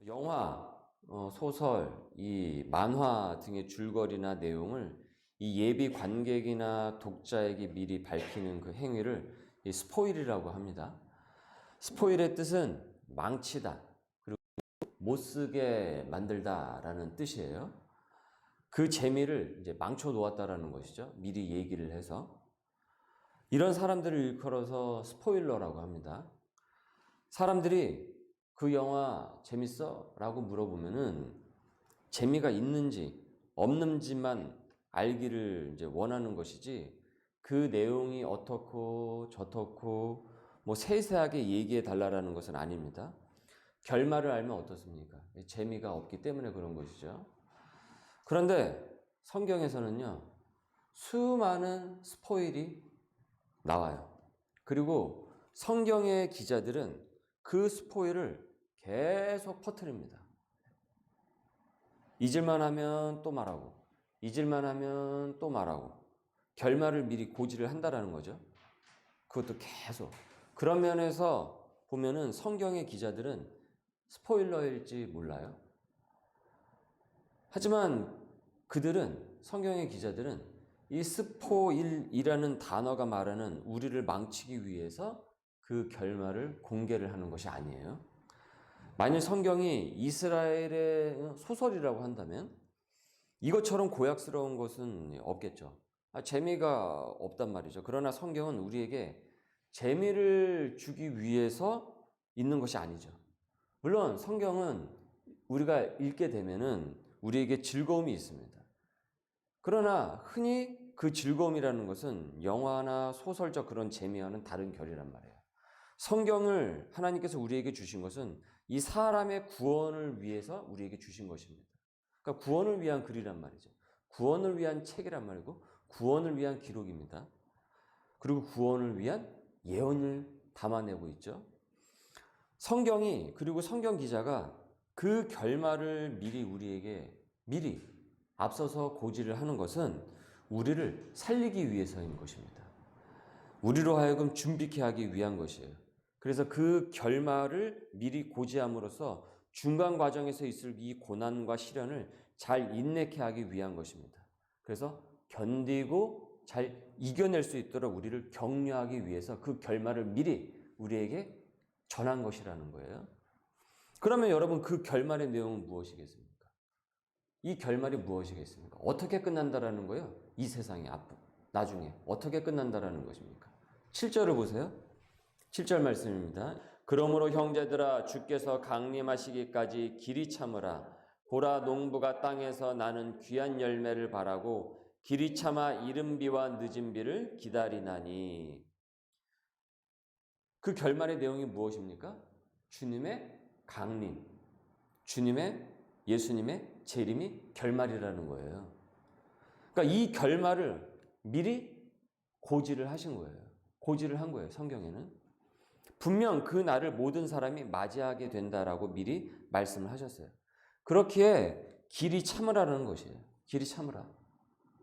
영화, 소설, 이 만화 등의 줄거리나 내용을 이 예비 관객이나 독자에게 미리 밝히는 그 행위를 이 스포일이라고 합니다. 스포일의 뜻은 망치다, 그리고 못 쓰게 만들다라는 뜻이에요. 그 재미를 이제 망쳐 놓았다라는 것이죠. 미리 얘기를 해서. 이런 사람들을 일컬어서 스포일러라고 합니다. 사람들이 그 영화 재밌어? 라고 물어보면은 재미가 있는지 없는지만 알기를 이제 원하는 것이지, 그 내용이 어떻고 저떻고 뭐 세세하게 얘기해 달라라는 것은 아닙니다. 결말을 알면 어떻습니까? 재미가 없기 때문에 그런 것이죠. 그런데 성경에서는요, 수많은 스포일이 나와요. 그리고 성경의 기자들은 그 스포일을 계속 퍼뜨립니다. 잊을만 하면 또 말하고, 잊을만 하면 또 말하고, 결말을 미리 고지를 한다라는 거죠. 그것도 계속. 그런 면에서 보면은 성경의 기자들은 스포일러일지 몰라요. 하지만 그들은, 성경의 기자들은 이 스포일이라는 단어가 말하는 우리를 망치기 위해서 그 결말을 공개를 하는 것이 아니에요. 만일 성경이 이스라엘의 소설이라고 한다면 이것처럼 고약스러운 것은 없겠죠. 재미가 없단 말이죠. 그러나 성경은 우리에게 재미를 주기 위해서 있는 것이 아니죠. 물론 성경은 우리가 읽게 되면은 우리에게 즐거움이 있습니다. 그러나 흔히 그 즐거움이라는 것은 영화나 소설적 그런 재미와는 다른 결이란 말이에요. 성경을 하나님께서 우리에게 주신 것은 이 사람의 구원을 위해서 우리에게 주신 것입니다. 그러니까 구원을 위한 글이란 말이죠. 구원을 위한 책이란 말이고 구원을 위한 기록입니다. 그리고 구원을 위한 예언을 담아내고 있죠. 성경이, 그리고 성경 기자가 그 결말을 미리 우리에게 미리 앞서서 고지를 하는 것은 우리를 살리기 위해서인 것입니다. 우리로 하여금 준비케 하기 위한 것이에요. 그래서 그 결말을 미리 고지함으로써 중간 과정에서 있을 이 고난과 시련을 잘 인내케 하기 위한 것입니다. 그래서 견디고 잘 이겨낼 수 있도록 우리를 격려하기 위해서 그 결말을 미리 우리에게 전한 것이라는 거예요. 그러면 여러분, 그 결말의 내용은 무엇이겠습니까? 이 결말이 무엇이겠습니까? 어떻게 끝난다라는 거예요? 이 세상에 나중에 어떻게 끝난다라는 것입니까? 7절을 보세요. 7절 말씀입니다. 그러므로 형제들아, 주께서 강림하시기까지 길이 참으라. 보라, 농부가 땅에서 나는 귀한 열매를 바라고 길이 참아 이른 비와 늦은 비를 기다리나니. 그 결말의 내용이 무엇입니까? 주님의 강림, 예수님의 재림이 결말이라는 거예요. 그러니까 이 결말을 미리 고지를 하신 거예요. 고지를 한 거예요, 성경에는. 분명 그 날을 모든 사람이 맞이하게 된다라고 미리 말씀을 하셨어요. 그렇기에 길이 참으라는 것이에요. 길이 참으라.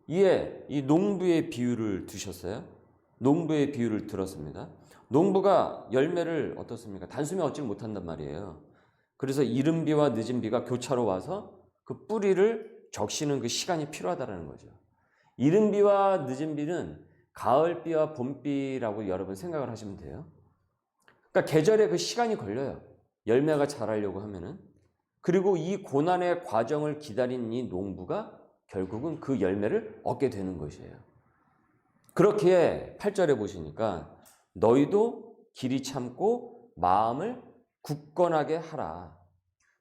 이에 이 농부의 비유를 두셨어요. 농부의 비유를 들었습니다. 농부가 열매를 어떻습니까? 단숨에 얻지 못한단 말이에요. 그래서 이른 비와 늦은 비가 교차로 와서 그 뿌리를 적시는 그 시간이 필요하다는 거죠. 이른 비와 늦은 비는 가을비와 봄비라고 여러분 생각을 하시면 돼요. 그러니까 계절에 그 시간이 걸려요. 열매가 자라려고 하면은. 그리고 이 고난의 과정을 기다린 이 농부가 결국은 그 열매를 얻게 되는 것이에요. 그렇기에 8절에 보시니까 너희도 길이 참고 마음을 굳건하게 하라.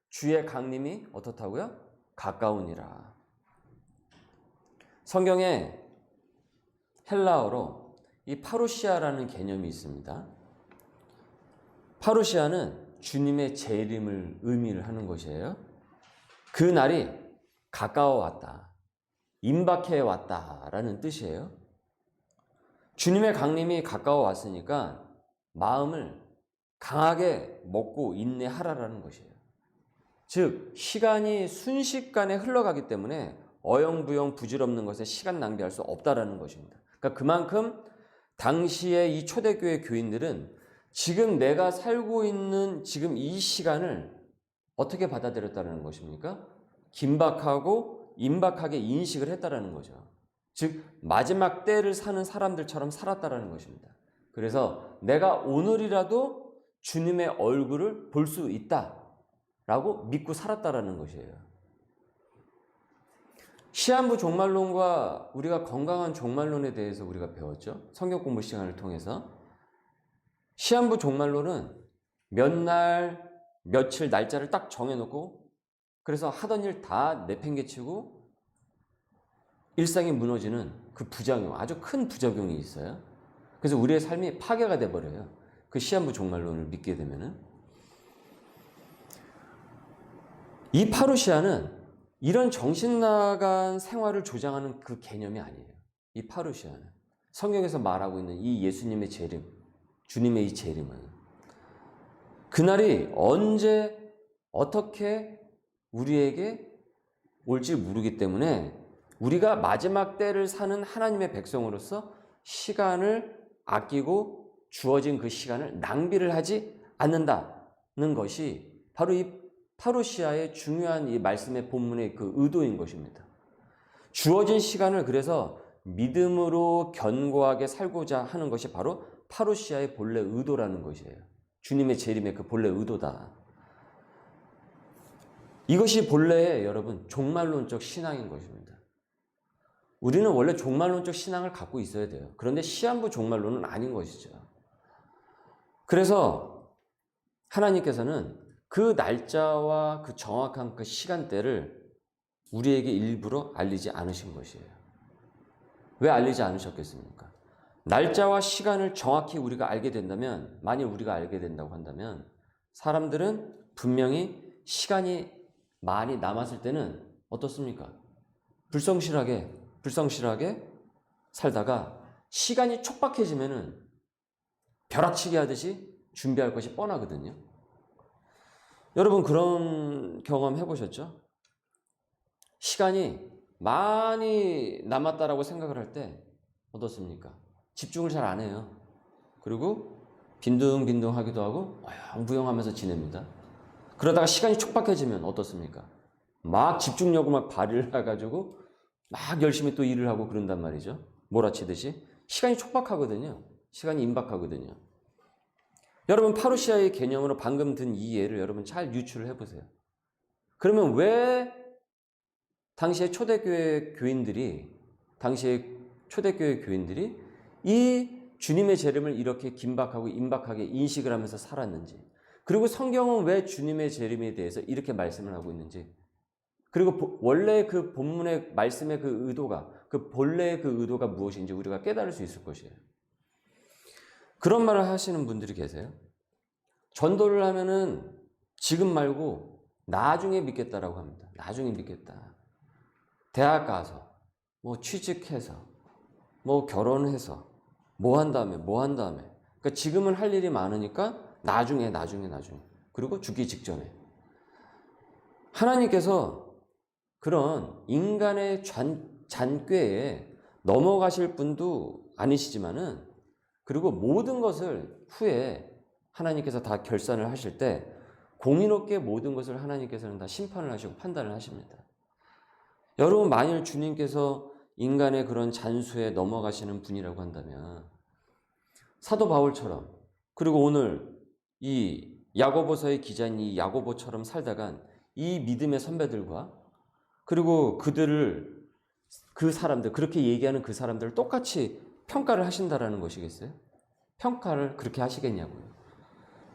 주의 강림이 어떻다고요? 가까우니라. 성경에 헬라어로 이 파루시아라는 개념이 있습니다. 파루시아는 주님의 재림을 의미를 하는 것이에요. 그 날이 가까워 왔다, 임박해 왔다라는 뜻이에요. 주님의 강림이 가까워 왔으니까 마음을 강하게 먹고 인내하라라는 것이에요. 즉, 시간이 순식간에 흘러가기 때문에 어영부영 부질없는 것에 시간 낭비할 수 없다라는 것입니다. 그러니까 그만큼 당시에 이 초대교회 교인들은 지금 내가 살고 있는 지금 이 시간을 어떻게 받아들였다는 것입니까? 긴박하고 임박하게 인식을 했다라는 거죠. 즉 마지막 때를 사는 사람들처럼 살았다라는 것입니다. 그래서 내가 오늘이라도 주님의 얼굴을 볼 수 있다라고 믿고 살았다라는 것이에요. 시한부 종말론과 우리가 건강한 종말론에 대해서 우리가 배웠죠. 성경 공부 시간을 통해서. 시한부 종말론은 몇 날, 며칠 날짜를 딱 정해놓고 그래서 하던 일 다 내팽개치고 일상이 무너지는 그 부작용, 아주 큰 부작용이 있어요. 그래서 우리의 삶이 파괴가 돼버려요. 그 시한부 종말론을 믿게 되면은. 이 파루시아는 이런 정신 나간 생활을 조장하는 그 개념이 아니에요. 이 파루시아는 성경에서 말하고 있는 이 예수님의 재림, 주님의 이 재림은 그날이 언제 어떻게 우리에게 올지 모르기 때문에 우리가 마지막 때를 사는 하나님의 백성으로서 시간을 아끼고 주어진 그 시간을 낭비를 하지 않는다는 것이 바로 이 파루시아의 중요한 이 말씀의 본문의 그 의도인 것입니다. 주어진 시간을 그래서 믿음으로 견고하게 살고자 하는 것이 바로 파루시아의 본래 의도라는 것이에요. 주님의 재림의 그 본래 의도다. 이것이 본래의 여러분 종말론적 신앙인 것입니다. 우리는 원래 종말론적 신앙을 갖고 있어야 돼요. 그런데 시한부 종말론은 아닌 것이죠. 그래서 하나님께서는 그 날짜와 그 정확한 그 시간대를 우리에게 일부러 알리지 않으신 것이에요. 왜 알리지 않으셨겠습니까? 날짜와 시간을 정확히 우리가 알게 된다면, 만일 우리가 알게 된다고 한다면 사람들은 분명히 시간이 많이 남았을 때는 어떻습니까? 불성실하게 살다가 시간이 촉박해지면은 벼락치기 하듯이 준비할 것이 뻔하거든요. 여러분 그런 경험 해보셨죠? 시간이 많이 남았다라고 생각을 할 때 어떻습니까? 집중을 잘 안 해요. 그리고 빈둥빈둥하기도 하고 어영부영하면서 지냅니다. 그러다가 시간이 촉박해지면 어떻습니까? 막 집중력을 막 발휘를 해가지고 막 열심히 또 일을 하고 그런단 말이죠. 몰아치듯이. 시간이 촉박하거든요. 시간이 임박하거든요. 여러분 파루시아의 개념으로 방금 든 이 예를 여러분 잘 유추를 해보세요. 그러면 왜 당시의 초대교회 교인들이 이 주님의 재림을 이렇게 긴박하고 임박하게 인식을 하면서 살았는지, 그리고 성경은 왜 주님의 재림에 대해서 이렇게 말씀을 하고 있는지, 그리고 원래 그 본문의 말씀의 그 의도가, 그 본래의 그 의도가 무엇인지 우리가 깨달을 수 있을 것이에요. 그런 말을 하시는 분들이 계세요. 전도를 하면은 지금 말고 나중에 믿겠다라고 합니다. 나중에 믿겠다. 대학 가서, 뭐 취직해서, 뭐 결혼해서, 뭐 한 다음에. 그러니까 지금은 할 일이 많으니까 나중에. 그리고 죽기 직전에. 하나님께서 그런 인간의 잔꾀에 넘어가실 분도 아니시지만은, 그리고 모든 것을 후에 하나님께서 다 결산을 하실 때 공의롭게 모든 것을 하나님께서는 다 심판을 하시고 판단을 하십니다. 여러분 만일 주님께서 인간의 그런 잔수에 넘어가시는 분이라고 한다면 사도 바울처럼, 그리고 오늘 이 야고보서의 기자인 이 야고보처럼 살다간 이 믿음의 선배들과, 그리고 그 사람들, 그렇게 얘기하는 그 사람들을 똑같이 평가를 하신다라는 것이겠어요? 평가를 그렇게 하시겠냐고요.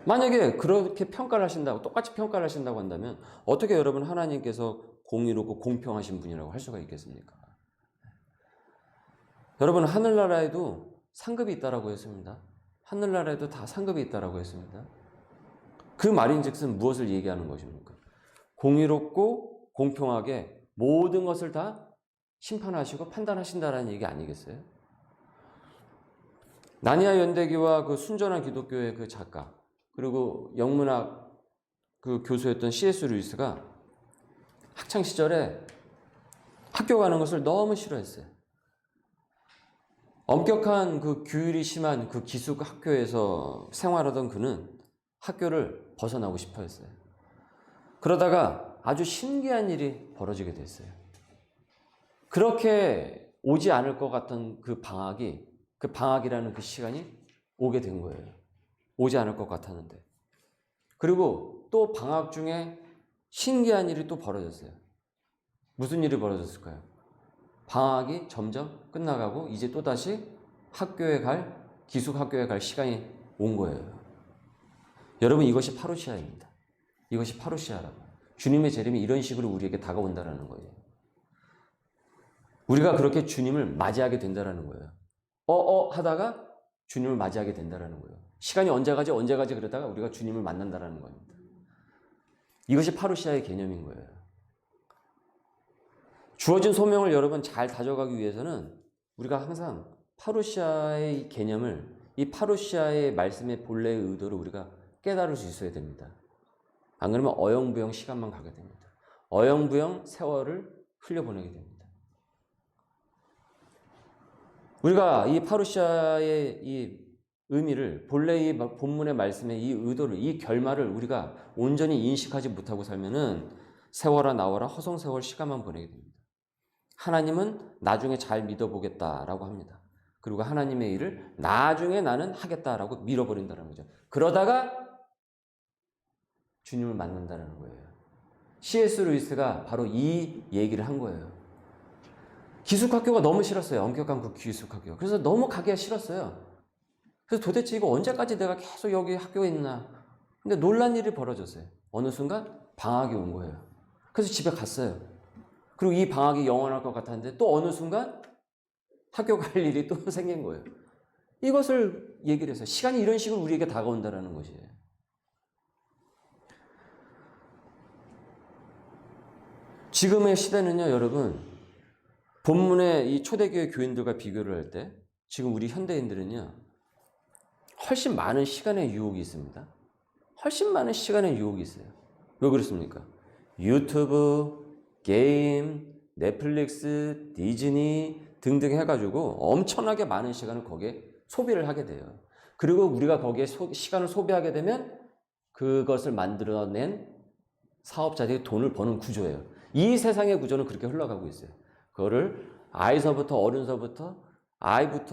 만약에 그렇게 평가를 하신다고, 똑같이 평가를 하신다고 한다면 어떻게 여러분 하나님께서 공의롭고 공평하신 분이라고 할 수가 있겠습니까? 여러분 하늘나라에도 상급이 있다라고 했습니다. 하늘나라에도 다 상급이 있다라고 했습니다. 그 말인즉슨 무엇을 얘기하는 것입니까? 공의롭고 공평하게 모든 것을 다 심판하시고 판단하신다라는 얘기 아니겠어요? 나니아 연대기와 그 순전한 기독교의 그 작가, 그리고 영문학 그 교수였던 C.S. 루이스가 학창 시절에 학교 가는 것을 너무 싫어했어요. 엄격한 그 규율이 심한 그 기숙 학교에서 생활하던 그는 학교를 벗어나고 싶어 했어요. 그러다가 아주 신기한 일이 벌어지게 됐어요. 그렇게 오지 않을 것 같던 그 방학이라는 그 시간이 오게 된 거예요. 오지 않을 것 같았는데. 그리고 또 방학 중에 신기한 일이 또 벌어졌어요. 무슨 일이 벌어졌을까요? 방학이 점점 끝나가고 이제 또다시 기숙학교에 갈 시간이 온 거예요. 여러분, 이것이 파루시아입니다. 이것이 파루시아라고. 주님의 재림이 이런 식으로 우리에게 다가온다는 거예요. 우리가 그렇게 주님을 맞이하게 된다는 거예요. 하다가 주님을 맞이하게 된다는 거예요. 시간이 언제 가지 그러다가 우리가 주님을 만난다는 겁니다. 이것이 파루시아의 개념인 거예요. 주어진 소명을 여러분 잘 다져가기 위해서는 우리가 항상 파루시아의 개념을, 이 파루시아의 말씀의 본래의 의도를 우리가 깨달을 수 있어야 됩니다. 안 그러면 어영부영 시간만 가게 됩니다. 어영부영 세월을 흘려보내게 됩니다. 우리가 이 파루시아의 이 의미를, 본래 이 본문의 말씀의 이 의도를, 이 결말을 우리가 온전히 인식하지 못하고 살면은 세월아 나와라 허송세월 시간만 보내게 됩니다. 하나님은 나중에 잘 믿어보겠다라고 합니다. 그리고 하나님의 일을 나중에 나는 하겠다라고 밀어버린다는 거죠. 그러다가 주님을 만난다는 거예요. C.S. 루이스가 바로 이 얘기를 한 거예요. 기숙학교가 너무 싫었어요. 엄격한 그 기숙학교. 그래서 너무 가기가 싫었어요. 그래서 도대체 이거 언제까지 내가 계속 여기 학교에 있나. 근데 놀란 일이 벌어졌어요. 어느 순간 방학이 온 거예요. 그래서 집에 갔어요. 그리고 이 방학이 영원할 것 같았는데 또 어느 순간 학교 갈 일이 또 생긴 거예요. 이것을 얘기를 해서 시간이 이런 식으로 우리에게 다가온다는 것이에요. 지금의 시대는요, 여러분, 본문의 이 초대교회 교인들과 비교를 할 때 지금 우리 현대인들은요, 훨씬 많은 시간의 유혹이 있습니다. 훨씬 많은 시간의 유혹이 있어요. 왜 그렇습니까? 유튜브, 게임, 넷플릭스, 디즈니 등등 해가지고 엄청나게 많은 시간을 거기에 소비를 하게 돼요. 그리고 우리가 거기에 시간을 소비하게 되면 그것을 만들어낸 사업자들이 돈을 버는 구조예요. 이 세상의 구조는 그렇게 흘러가고 있어요. 그거를 아이부터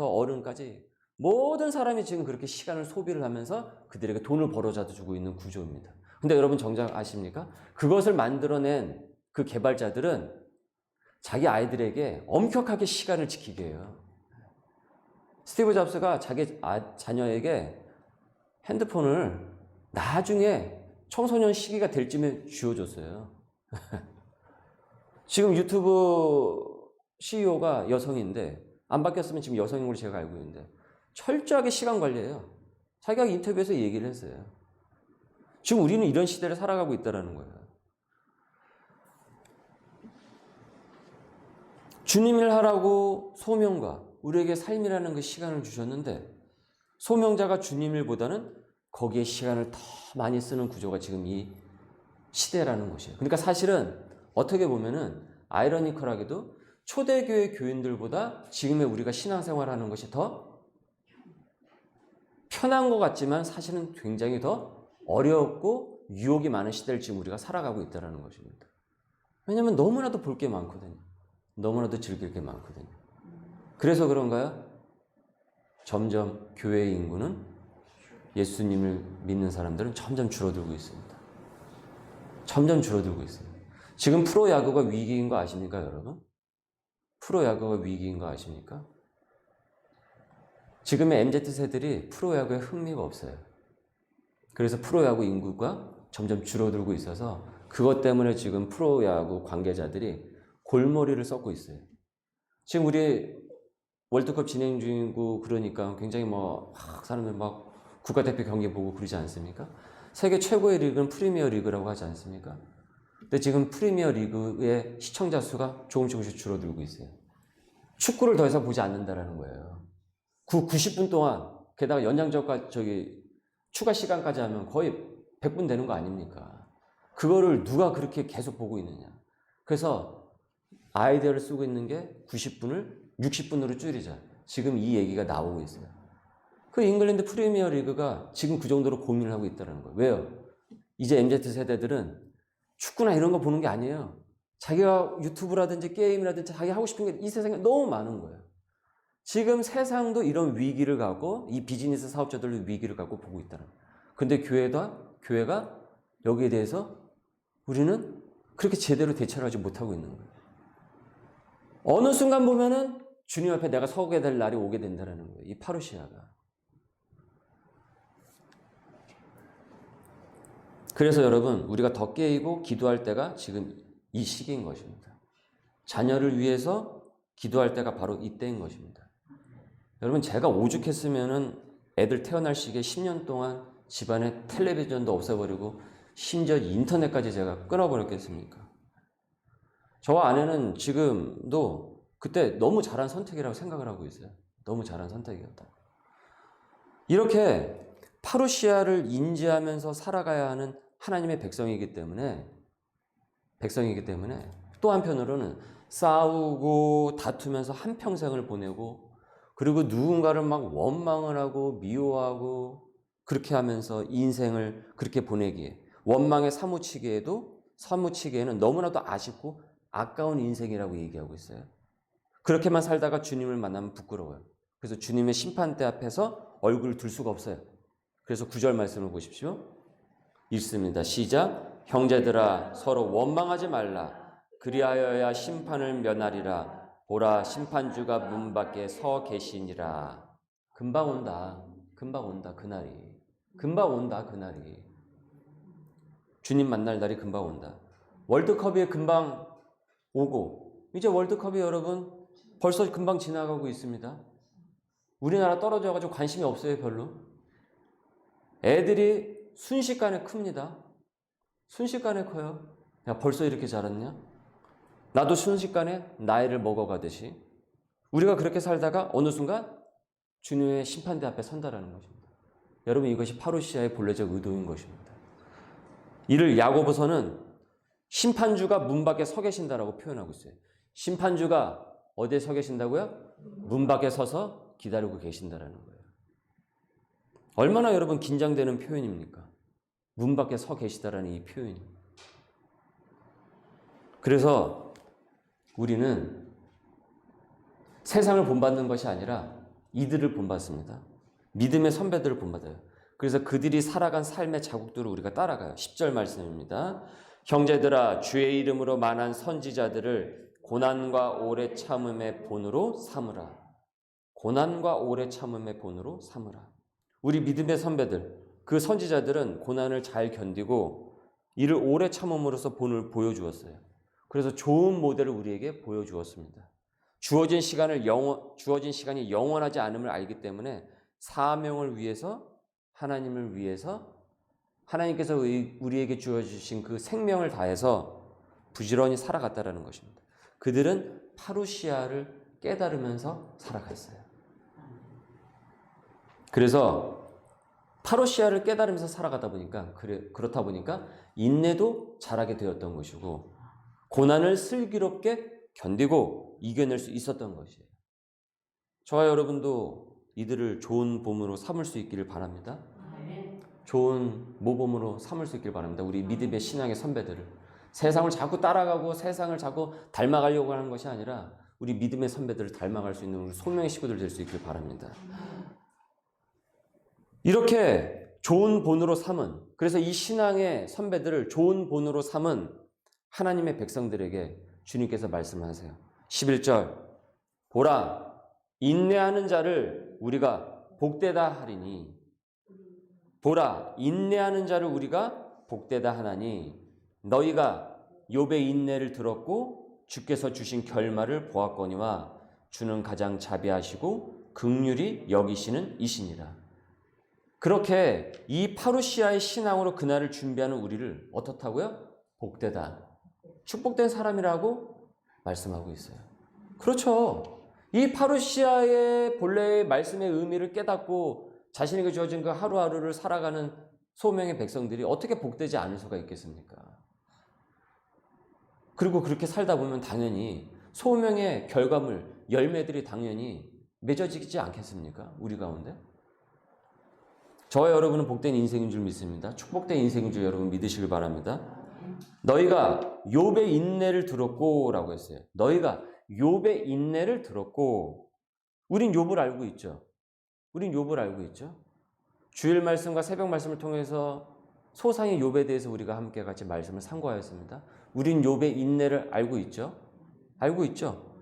어른까지 모든 사람이 지금 그렇게 시간을 소비를 하면서 그들에게 돈을 벌어다 주고 있는 구조입니다. 근데 여러분 정작 아십니까? 그것을 만들어낸 그 개발자들은 자기 아이들에게 엄격하게 시간을 지키게 해요. 스티브 잡스가 자기 자녀에게 핸드폰을 나중에 청소년 시기가 될 쯤에 쥐어줬어요. 지금 유튜브 CEO가 여성인데, 안 바뀌었으면 지금 여성인 걸로 제가 알고 있는데, 철저하게 시간 관리해요. 자기가 인터뷰에서 얘기를 했어요. 지금 우리는 이런 시대를 살아가고 있다는 거예요. 주님 일 하라고 소명과 우리에게 삶이라는 그 시간을 주셨는데, 소명자가 주님 일보다는 거기에 시간을 더 많이 쓰는 구조가 지금 이 시대라는 것이에요. 그러니까 사실은 어떻게 보면은 아이러니컬하게도 초대교회 교인들보다 지금의 우리가 신앙생활하는 것이 더 편한 것 같지만 사실은 굉장히 더 어렵고 유혹이 많은 시대를 지금 우리가 살아가고 있다는 것입니다. 왜냐하면 너무나도 볼 게 많거든요. 너무나도 즐길 게 많거든요. 그래서 그런가요? 점점 교회의 인구는, 예수님을 믿는 사람들은 점점 줄어들고 있습니다. 점점 줄어들고 있어요. 지금 프로야구가 위기인 거 아십니까, 여러분? 프로야구가 위기인 거 아십니까? 지금의 MZ세들이 프로야구에 흥미가 없어요. 그래서 프로야구 인구가 점점 줄어들고 있어서 그것 때문에 지금 프로야구 관계자들이 골머리를 썩고 있어요. 지금 우리 월드컵 진행 중이고 그러니까 굉장히 사람들 막 국가대표 경기 보고 그러지 않습니까? 세계 최고의 리그는 프리미어 리그라고 하지 않습니까? 근데 지금 프리미어 리그의 시청자 수가 조금씩 줄어들고 있어요. 축구를 더 이상 보지 않는다라는 거예요. 90분 동안, 게다가 연장전까지 추가 시간까지 하면 거의 100분 되는 거 아닙니까? 그거를 누가 그렇게 계속 보고 있느냐. 그래서 아이디어를 쓰고 있는 게 90분을 60분으로 줄이자. 지금 이 얘기가 나오고 있어요. 그 잉글랜드 프리미어 리그가 지금 그 정도로 고민을 하고 있다는 거예요. 왜요? 이제 MZ 세대들은 축구나 이런 거 보는 게 아니에요. 자기가 유튜브라든지 게임이라든지 자기 하고 싶은 게 이 세상에 너무 많은 거예요. 지금 세상도 이런 위기를 갖고 이 비즈니스 사업자들도 위기를 갖고 보고 있다는 거예요. 근데 교회가 여기에 대해서 우리는 그렇게 제대로 대처를 하지 못하고 있는 거예요. 어느 순간 보면은 주님 앞에 내가 서게 될 날이 오게 된다는 거예요. 이 파루시아가. 그래서 여러분, 우리가 더 깨이고 기도할 때가 지금 이 시기인 것입니다. 자녀를 위해서 기도할 때가 바로 이때인 것입니다. 여러분, 제가 오죽했으면은 애들 태어날 시기에 10년 동안 집안에 텔레비전도 없애버리고 심지어 인터넷까지 제가 끊어버렸겠습니까? 저와 아내는 지금도 그때 너무 잘한 선택이라고 생각을 하고 있어요. 너무 잘한 선택이었다. 이렇게 파루시아를 인지하면서 살아가야 하는 하나님의 백성이기 때문에 또 한편으로는 싸우고 다투면서 한평생을 보내고 그리고 누군가를 막 원망을 하고 미워하고 그렇게 하면서 인생을 그렇게 보내기에 원망에 사무치기에는 너무나도 아쉽고 아까운 인생이라고 얘기하고 있어요. 그렇게만 살다가 주님을 만나면 부끄러워요. 그래서 주님의 심판대 앞에서 얼굴을 들 수가 없어요. 그래서 9절 말씀을 보십시오. 읽습니다. 시작. 형제들아 서로 원망하지 말라. 그리하여야 심판을 면하리라. 보라 심판주가 문 밖에 서 계시니라. 금방 온다 그날이. 금방 온다 그날이. 주님 만날 날이 금방 온다. 월드컵이 금방 오고 이제 월드컵이 여러분 벌써 금방 지나가고 있습니다. 우리나라 떨어져가지고 관심이 없어요. 별로. 애들이 순식간에 큽니다. 순식간에 커요. 야, 벌써 이렇게 자랐냐? 나도 순식간에 나이를 먹어가듯이 우리가 그렇게 살다가 어느 순간 주님의 심판대 앞에 선다라는 것입니다. 여러분, 이것이 파루시아의 본래적 의도인 것입니다. 이를 야고보서는 심판주가 문 밖에 서 계신다라고 표현하고 있어요. 심판주가 어디에 서 계신다고요? 문 밖에 서서 기다리고 계신다라는 거예요. 얼마나 여러분 긴장되는 표현입니까? 문 밖에 서 계시다라는 이 표현이. 그래서 우리는 세상을 본받는 것이 아니라 이들을 본받습니다. 믿음의 선배들을 본받아요. 그래서 그들이 살아간 삶의 자국들을 우리가 따라가요. 10절 말씀입니다. 형제들아 주의 이름으로 만한 선지자들을 고난과 오래 참음의 본으로 삼으라. 고난과 오래 참음의 본으로 삼으라. 우리 믿음의 선배들, 그 선지자들은 고난을 잘 견디고 이를 오래 참음으로써 본을 보여주었어요. 그래서 좋은 모델을 우리에게 보여주었습니다. 주어진 시간이 영원하지 않음을 알기 때문에 사명을 위해서 하나님을 위해서 하나님께서 우리에게 주어주신 그 생명을 다해서 부지런히 살아갔다라는 것입니다. 그들은 파루시아를 깨달으면서 살아갔어요. 그래서 파루시아를 깨달으면서 살아가다 보니까 그렇다 보니까 인내도 잘하게 되었던 것이고 고난을 슬기롭게 견디고 이겨낼 수 있었던 것이에요. 저와 여러분도 이들을 좋은 봄으로 삼을 수 있기를 바랍니다. 좋은 모범으로 삼을 수 있기를 바랍니다. 우리 믿음의 신앙의 선배들을 세상을 자꾸 따라가고 세상을 자꾸 닮아가려고 하는 것이 아니라 우리 믿음의 선배들을 닮아갈 수 있는 우리 소명의 식구들 될 수 있기를 바랍니다. 이렇게 좋은 본으로 삼은, 그래서 이 신앙의 선배들을 좋은 본으로 삼은 하나님의 백성들에게 주님께서 말씀하세요. 11절 보라 인내하는 자를 우리가 복되다 하리니 보라 인내하는 자를 우리가 복되다 하나니 너희가 욥의 인내를 들었고 주께서 주신 결말을 보았거니와 주는 가장 자비하시고 긍휼히 여기시는 이시니라. 그렇게 이 파루시아의 신앙으로 그날을 준비하는 우리를 어떻다고요? 복되다. 축복된 사람이라고 말씀하고 있어요. 그렇죠. 이 파루시아의 본래의 말씀의 의미를 깨닫고 자신에게 주어진 그 하루하루를 살아가는 소명의 백성들이 어떻게 복되지 않을 수가 있겠습니까? 그리고 그렇게 살다 보면 당연히 소명의 결과물, 열매들이 당연히 맺어지지 않겠습니까? 우리 가운데? 저와 여러분은 복된 인생인 줄 믿습니다. 축복된 인생인 줄 여러분 믿으시길 바랍니다. 너희가 욥의 인내를 들었고라고 했어요. 너희가 욥의 인내를 들었고, 우린 욥을 알고 있죠. 우린 욥을 알고 있죠. 주일 말씀과 새벽 말씀을 통해서 소상의 욥에 대해서 우리가 함께 같이 말씀을 상고하였습니다. 우린 욥의 인내를 알고 있죠. 알고 있죠.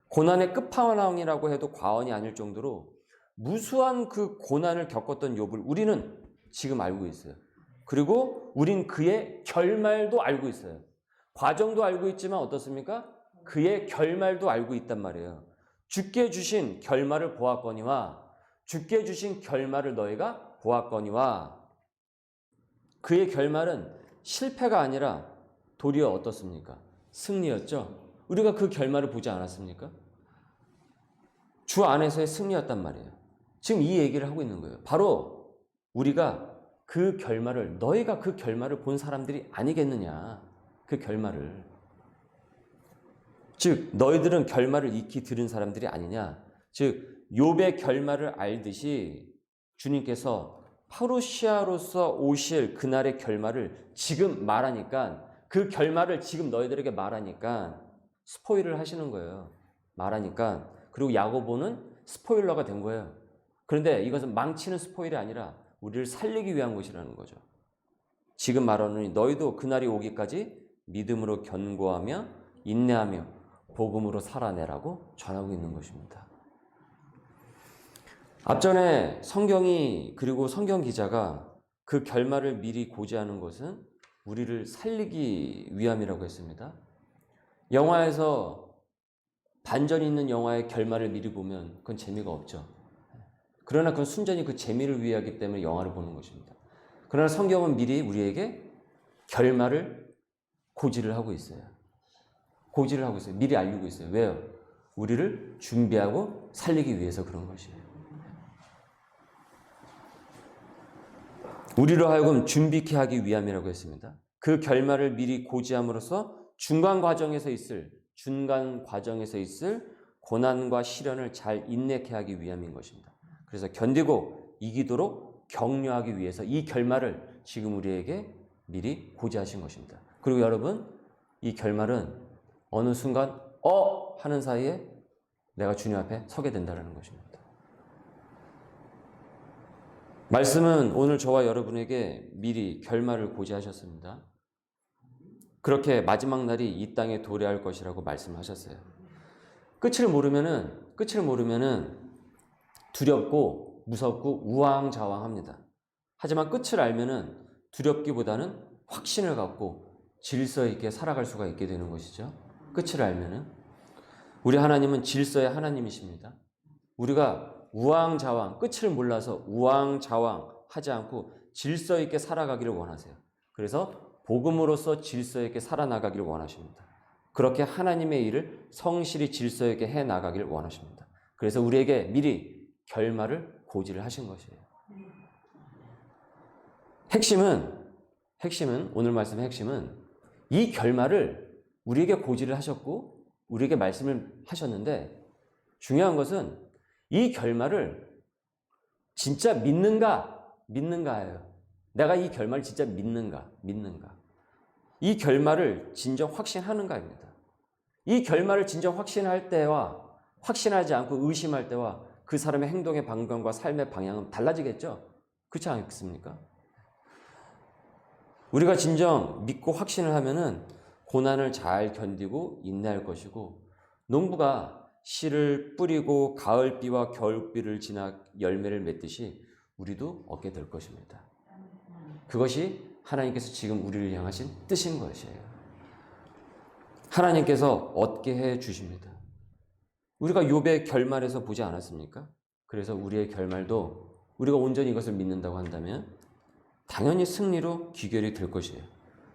고난의 끝판왕이라고 해도 과언이 아닐 정도로 무수한 그 고난을 겪었던 욥을 우리는 지금 알고 있어요. 그리고 우린 그의 결말도 알고 있어요. 과정도 알고 있지만 어떻습니까? 그의 결말도 알고 있단 말이에요. 주께 주신 결말을 보았거니와, 주께 주신 결말을 너희가 보았거니와, 그의 결말은 실패가 아니라 도리어 어떻습니까? 승리였죠. 우리가 그 결말을 보지 않았습니까? 주 안에서의 승리였단 말이에요. 지금 이 얘기를 하고 있는 거예요. 바로 우리가 그 결말을, 너희가 그 결말을 본 사람들이 아니겠느냐. 그 결말을. 즉 너희들은 결말을 익히 들은 사람들이 아니냐. 즉 욥의 결말을 알듯이 주님께서 파루시아로서 오실 그날의 결말을 지금 말하니까, 그 결말을 지금 너희들에게 말하니까 스포일을 하시는 거예요. 말하니까. 그리고 야고보는 스포일러가 된 거예요. 그런데 이것은 망치는 스포일이 아니라 우리를 살리기 위한 것이라는 거죠. 지금 말하노니 너희도 그날이 오기까지 믿음으로 견고하며 인내하며 복음으로 살아내라고 전하고 있는 것입니다. 앞전에 성경이, 그리고 성경 기자가 그 결말을 미리 고지하는 것은 우리를 살리기 위함이라고 했습니다. 영화에서 반전이 있는 영화의 결말을 미리 보면 그건 재미가 없죠. 그러나 그건 순전히 그 재미를 위하기 때문에 영화를 보는 것입니다. 그러나 성경은 미리 우리에게 결말을 고지를 하고 있어요. 고지를 하고 있어요. 미리 알리고 있어요. 왜요? 우리를 준비하고 살리기 위해서 그런 것이에요. 우리로 하여금 준비케 하기 위함이라고 했습니다. 그 결말을 미리 고지함으로써 중간 과정에서 있을 고난과 시련을 잘 인내케 하기 위함인 것입니다. 그래서 견디고 이기도록 격려하기 위해서 이 결말을 지금 우리에게 미리 고지하신 것입니다. 그리고 여러분, 이 결말은 어느 순간 하는 사이에 내가 주님 앞에 서게 된다는 것입니다. 말씀은 오늘 저와 여러분에게 미리 결말을 고지하셨습니다. 그렇게 마지막 날이 이 땅에 도래할 것이라고 말씀하셨어요. 끝을 모르면은 두렵고 무섭고 우왕좌왕합니다. 하지만 끝을 알면은 두렵기보다는 확신을 갖고 질서 있게 살아갈 수가 있게 되는 것이죠. 끝을 알면은. 우리 하나님은 질서의 하나님이십니다. 우리가 우왕좌왕, 끝을 몰라서 우왕좌왕 하지 않고 질서 있게 살아가기를 원하세요. 그래서 복음으로서 질서 있게 살아나가기를 원하십니다. 그렇게 하나님의 일을 성실히 질서 있게 해나가기를 원하십니다. 그래서 우리에게 미리 결말을 고지를 하신 것이에요. 핵심은 오늘 말씀의 핵심은 이 결말을 우리에게 고지를 하셨고 우리에게 말씀을 하셨는데, 중요한 것은 이 결말을 진짜 믿는가예요. 내가 이 결말을 진짜 믿는가. 이 결말을 진정 확신하는가입니다. 이 결말을 진정 확신할 때와 확신하지 않고 의심할 때와 그 사람의 행동의 방향과 삶의 방향은 달라지겠죠? 그렇지 않습니까? 우리가 진정 믿고 확신을 하면은 고난을 잘 견디고 인내할 것이고, 농부가 씨를 뿌리고 가을비와 겨울비를 지나 열매를 맺듯이 우리도 얻게 될 것입니다. 그것이 하나님께서 지금 우리를 향하신 뜻인 것이에요. 하나님께서 얻게 해 주십니다. 우리가 욥의 결말에서 보지 않았습니까? 그래서 우리의 결말도 우리가 온전히 이것을 믿는다고 한다면 당연히 승리로 귀결이 될 것이에요.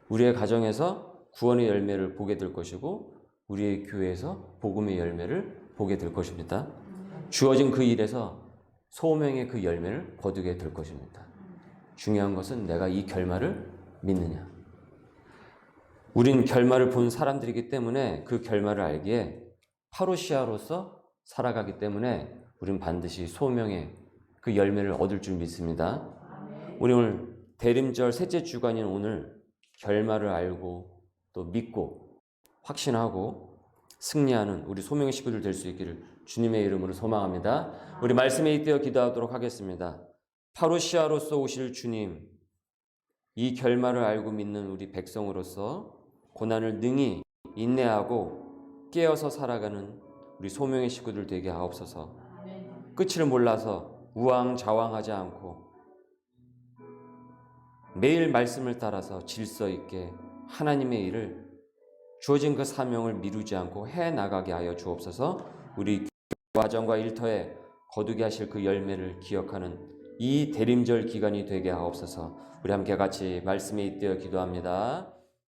우리의 가정에서 구원의 열매를 보게 될 것이고 우리의 교회에서 복음의 열매를 보게 될 것입니다. 주어진 그 일에서 소명의 그 열매를 거두게 될 것입니다. 중요한 것은 내가 이 결말을 믿느냐. 우린 결말을 본 사람들이기 때문에 그 결말을 알기에 파루시아로서 살아가기 때문에 우린 반드시 소명의 그 열매를 얻을 줄 믿습니다. 우리 오늘 대림절 셋째 주간인 오늘 결말을 알고 또 믿고 확신하고 승리하는 우리 소명의 식구들 될 수 있기를 주님의 이름으로 소망합니다. 우리 말씀에 잇대어 기도하도록 하겠습니다. 파루시아로서 오실 주님, 이 결말을 알고 믿는 우리 백성으로서 고난을 능히 인내하고 깨어서 살아가는 우리 소명의 식구들 되게 하옵소서. 끝을 몰라서 우왕좌왕하지 않고 매일 말씀을 따라서 질서 있게 하나님의 일을 주어진 그 사명을 미루지 않고 해나가게 하여 주옵소서. 우리 과정과 일터에 거두게 하실 그 열매를 기억하는 이 대림절 기간이 되게 하옵소서. 우리 함께 같이 말씀에 잇대어 기도합니다.